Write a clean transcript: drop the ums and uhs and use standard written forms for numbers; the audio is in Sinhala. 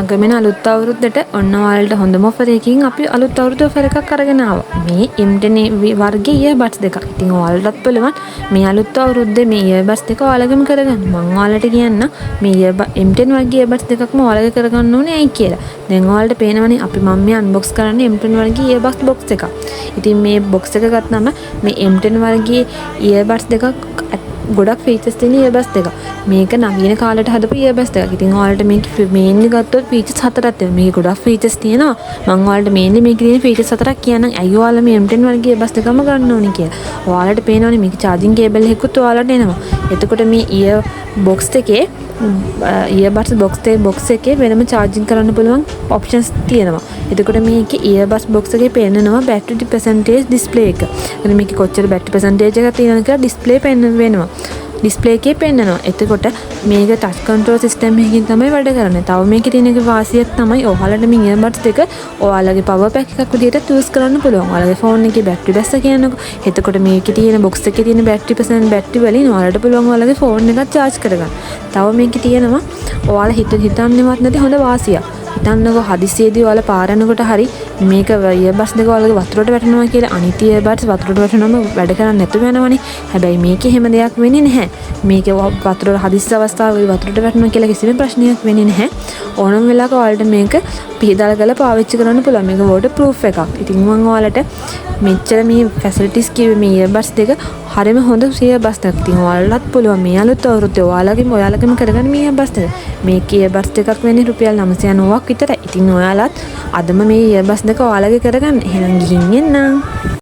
සංක්‍රමණ අලුත් අවුරුද්දට ඔන්න ඔයාලට හොඳම ඔෆර් එකකින් අපි අලුත් අවුරුදු ඔෆර් එකක් අරගෙන ආවා. මේ M10 වර්ගයේ ඉයර්බඩ්ස් දෙකක්. ඉතින් ඔයාලටත් පුළුවන් මේ අලුත් අවුරුද්දේ මේ ඉයර්බඩ්ස් දෙක ඔයාලගේම කරගන්න. මම ඔයාලට කියන්න මේ M10 වර්ගයේ ඉයර්බඩ්ස් දෙකක්ම ඔයාලගේ කරගන්න ඕනේ ඇයි කියලා. දැන් ඔයාලට පේනවනේ අපි මේ අන්බොක්ස් කරන්නේ M10 වර්ගයේ ඉයර්බඩ්ස් බොක්ස් එකක්. ඉතින් මේ බොක්ස් එක ගත්තාම මේ M10 වර්ගයේ ඉයර්බඩ්ස් දෙකක් ගොඩක් ෆීචර්ස් තියෙන ඉයර්බඩ්ස් දෙකක්. මේක නවීන කාලයට හදපු ඉයර්බඩ්ස් දෙකක්. ඉතින් ඔයාලට මේක මේන්ලි ගත්තොත් ෆීචර්ස් හතරක් තියෙනවා. මේක ගොඩක් ෆීචර්ස් තියෙනවා. මම ඔයාලට මේන්ලි මේකේ තියෙන ෆීචර්ස් හතරක් කියන්නම්. ඇයි ඔයාලා මේ M10 වර්ගයේ ඉයර්බඩ්ස් දෙකම ගන්න ඕනේ කියලා. ඔයාලට පේනවනේ මේක charging cable එකකුත් ඔයාලට එනවා. එතකොට මේ ඉයර් බොක්ස් එකේ ඉයර්බඩ්ස් බොක්ස් එකේ වෙනම charging කරන්න පුළුවන් options තියෙනවා. එතකොට මේකේ ඉයර්බඩ්ස් බොක්ස් එකේ පෙන්නනවා battery percentage display එක. එතන මේකේ කොච්චර battery percentage එකක් තියෙනවද කියලා display පෙන්නන වෙනවා. display එකේ පෙන්නනවා. එතකොට මේක touch control system එකකින් තමයි වැඩ කරන්නේ. තව මේකේ තියෙන එක වාසියක් තමයි ඔයාලට මේ earbuds දෙක ඔයාලගේ power pack එකක් විදිහට use කරන්න පුළුවන්. ඔයාලගේ phone එකේ battery බැස්ස කියනකො. එතකොට මේකේ තියෙන box එකේ තියෙන battery වලින් ඔයාලට පුළුවන් ඔයාලගේ phone එකක් charge කරගන්න. තව මේකේ තියෙනවා ඔයාලා හිතන්නේවත් නැති හොඳ වාසියක්. හිතන්නකෝ හදිසියේදී ඔයාලා පාර යනකොට හරි මේක earbuds දෙක ඔයාලගේ වතුරට වැටෙනවා කියලා අනිත් earbuds වතුරට වැටෙනම වැඩ කරන්නේ නැතුව යනවනේ. හැබැයි මේකේ හැම දෙයක් වෙන්නේ නැහැ. මේකේ වතුරට හදිස්සි අවස්ථාවකදී වතුරට වැටෙනවා කියලා කිසිම ප්‍රශ්නයක් වෙන්නේ නැහැ. ඕනම වෙලාවක ඔයාලට මේක පිහදල් කරලා පාවිච්චි කරන්න පුළුවන්. මේක water proof එකක්. ඉතින් මම ඔයාලට මෙච්චර මේ facilities කිව්වේ මේ earbuds දෙක හරියම හොඳ earbuds දෙකක්. ඉතින් ඔයාලටත් පුළුවන් මේ අලුත් අවුරුද්දේ ඔයාලගේම කරගන්න මේ earbuds දෙක. මේකේ earbuds දෙකක් වෙන්නේ රුපියල් 990ක් විතරයි. ඉතින් ඔයාලත් අදම මේ earbuds දෙක ඔයාලගේ කරගන්න. එහෙනම් ගිහින් එන්න.